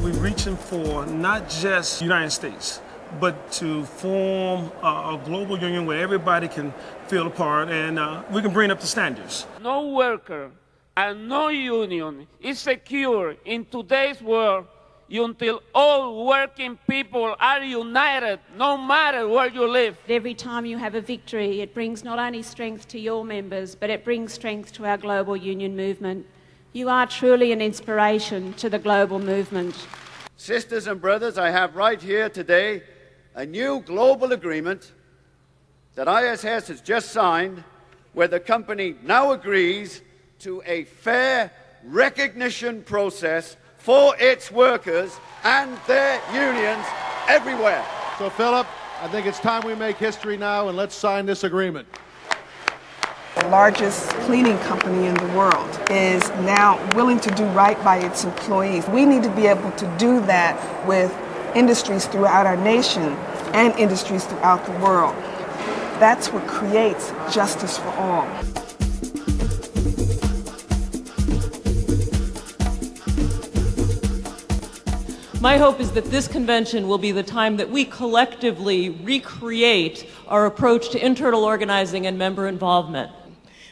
We're reaching for not just the United States, but to form a global union where everybody can feel a part and we can bring up the standards. No worker and no union is secure in today's world until all working people are united, no matter where you live. Every time you have a victory, it brings not only strength to your members, but it brings strength to our global union movement. You are truly an inspiration to the global movement. Sisters and brothers, I have right here today a new global agreement that ISS has just signed, where the company now agrees to a fair recognition process for its workers and their unions everywhere. So, Philip, I think it's time we make history now, and let's sign this agreement. The largest cleaning company in the world is now willing to do right by its employees. We need to be able to do that with industries throughout our nation and industries throughout the world. That's what creates justice for all. My hope is that this convention will be the time that we collectively recreate our approach to internal organizing and member involvement.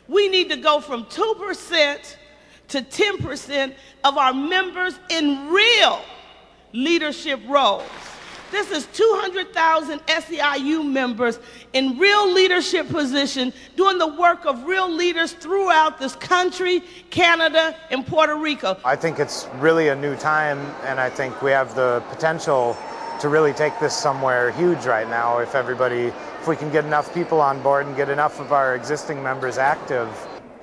We need to go from 2% to 10% of our members in real leadership roles. This is 200,000 SEIU members in real leadership positions doing the work of real leaders throughout this country, Canada, and Puerto Rico. I think it's really a new time, and I think we have the potential to really take this somewhere huge right now if we can get enough people on board and get enough of our existing members active.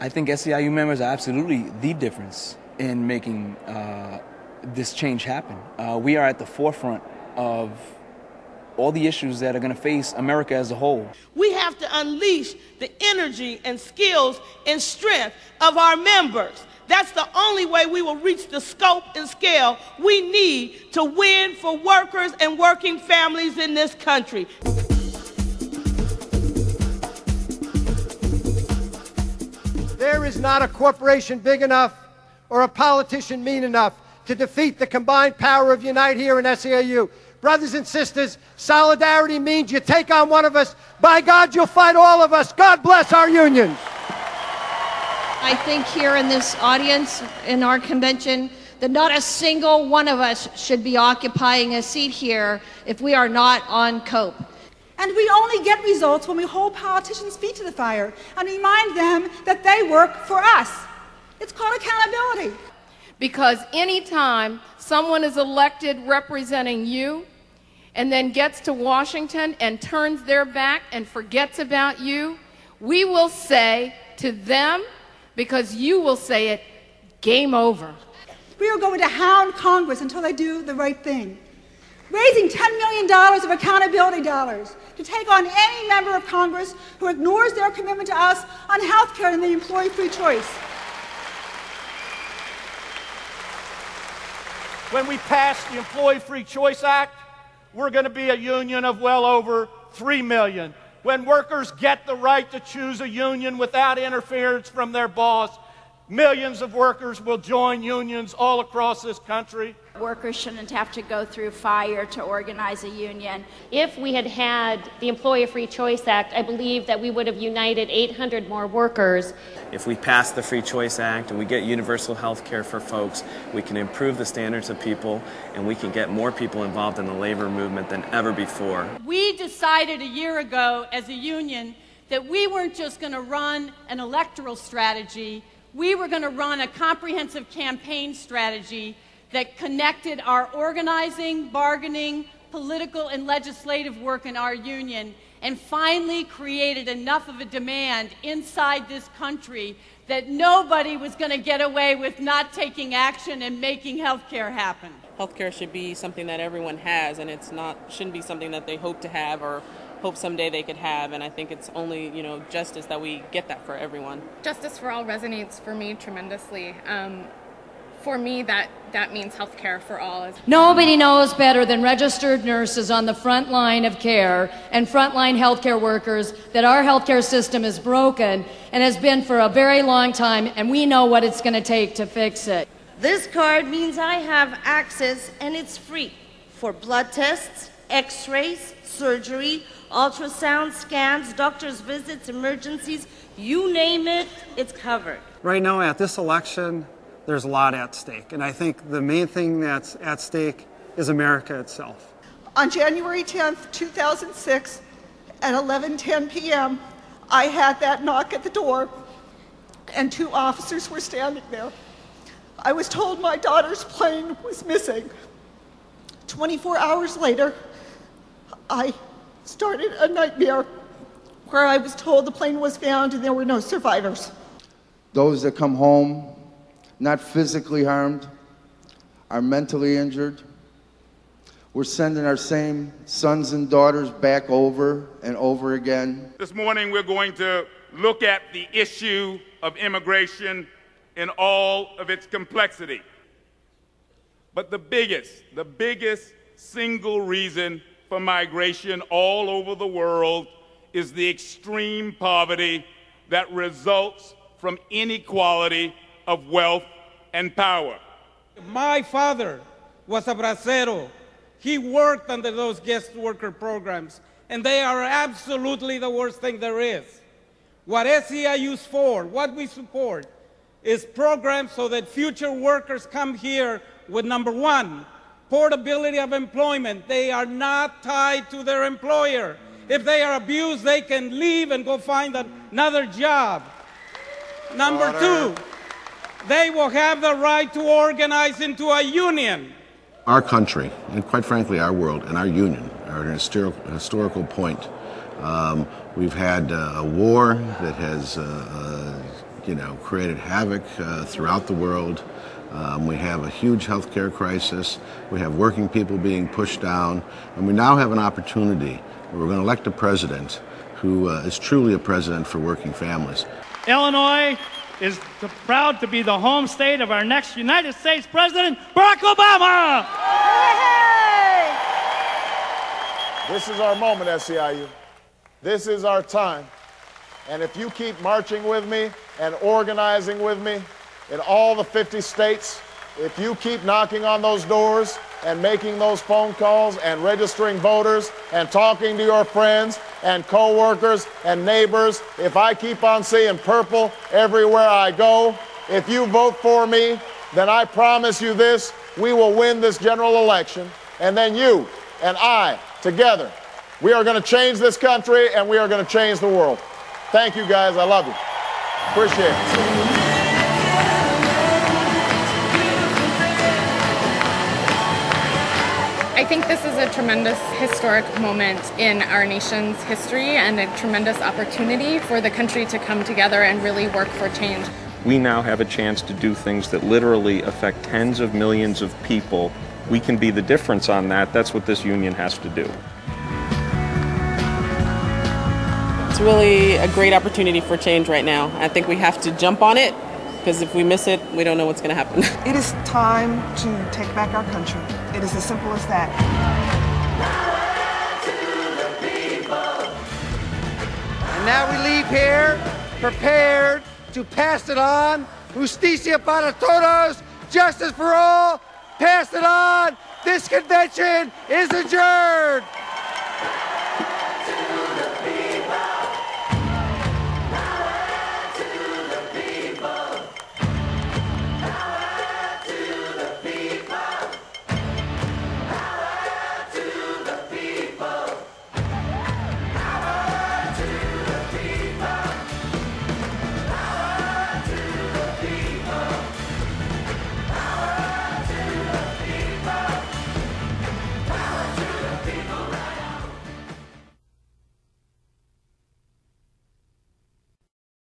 I think SEIU members are absolutely the difference in making this change happen. We are at the forefront of all the issues that are going to face America as a whole. We have to unleash the energy and skills and strength of our members. That's the only way we will reach the scope and scale we need to win for workers and working families in this country. There is not a corporation big enough or a politician mean enough to defeat the combined power of Unite here in SEIU. Brothers and sisters, solidarity means you take on one of us. By God, you'll fight all of us. God bless our unions. I think here in this audience, in our convention, that not a single one of us should be occupying a seat here if we are not on COPE. And we only get results when we hold politicians' feet to the fire and remind them that they work for us. It's called accountability. Because anytime someone is elected representing you and then gets to Washington and turns their back and forgets about you, we will say to them, because you will say it, game over. We are going to hound Congress until they do the right thing. Raising $10 million of accountability dollars to take on any member of Congress who ignores their commitment to us on health care and the employee-free choice. When we pass the Employee Free Choice Act, we're going to be a union of well over 3 million. When workers get the right to choose a union without interference from their boss, millions of workers will join unions all across this country. Workers shouldn't have to go through fire to organize a union. If we had had the Employee Free Choice Act, I believe that we would have united 800 more workers. If we pass the Free Choice Act and we get universal health care for folks, we can improve the standards of people and we can get more people involved in the labor movement than ever before. We decided a year ago as a union that we weren't just going to run an electoral strategy, we were going to run a comprehensive campaign strategy that connected our organizing, bargaining, political, and legislative work in our union and finally created enough of a demand inside this country that nobody was going to get away with not taking action and making health care happen. Healthcare should be something that everyone has, and shouldn't be something that they hope to have or hope someday they could have, and I think it's only, justice that we get that for everyone. Justice for all resonates for me tremendously. For me, that means health care for all. Nobody knows better than registered nurses on the front line of care and frontline healthcare workers that our healthcare system is broken and has been for a very long time, and we know what it's going to take to fix it. This card means I have access, and it's free, for blood tests, x-rays, surgery, ultrasound scans, doctor's visits, emergencies, you name it, it's covered. Right now at this election, there's a lot at stake, and I think the main thing that's at stake is America itself. On January 10th, 2006, at 11:10 p.m., I had that knock at the door, and 2 officers were standing there. I was told my daughter's plane was missing. 24 hours later, I started a nightmare where I was told the plane was found and there were no survivors. Those that come home, not physically harmed, are mentally injured. We're sending our same sons and daughters back over and over again. This morning we're going to look at the issue of immigration in all of its complexity. But the biggest single reason for migration all over the world is the extreme poverty that results from inequality of wealth and power. My father was a bracero. He worked under those guest worker programs, and they are absolutely the worst thing there is. What SEIU is for, what we support, is programs so that future workers come here with, number one, portability of employment. They are not tied to their employer. If they are abused, they can leave and go find another job. Number two, they will have the right to organize into a union. Our country, and quite frankly our world and our union, are at a historical point. We've had a war that has created havoc throughout the world. We have a huge healthcare crisis. We have working people being pushed down. And we now have an opportunity where we're going to elect a president who is truly a president for working families. Illinois is proud to be the home state of our next United States President, Barack Obama! This is our moment, SEIU. This is our time. And if you keep marching with me and organizing with me in all the 50 states, if you keep knocking on those doors and making those phone calls and registering voters and talking to your friends and coworkers and neighbors, if I keep on seeing purple everywhere I go, if you vote for me, then I promise you this, we will win this general election, and then you and I, together, we are going to change this country and we are going to change the world. Thank you guys, I love you. Appreciate it. I think this is a tremendous historic moment in our nation's history and a tremendous opportunity for the country to come together and really work for change. We now have a chance to do things that literally affect tens of millions of people. We can be the difference on that. That's what this union has to do. It's really a great opportunity for change right now. I think we have to jump on it, because if we miss it, we don't know what's going to happen. It is time to take back our country. It is as simple as that. And now we leave here prepared to pass it on. Justicia para todos, justice for all, pass it on. This convention is adjourned.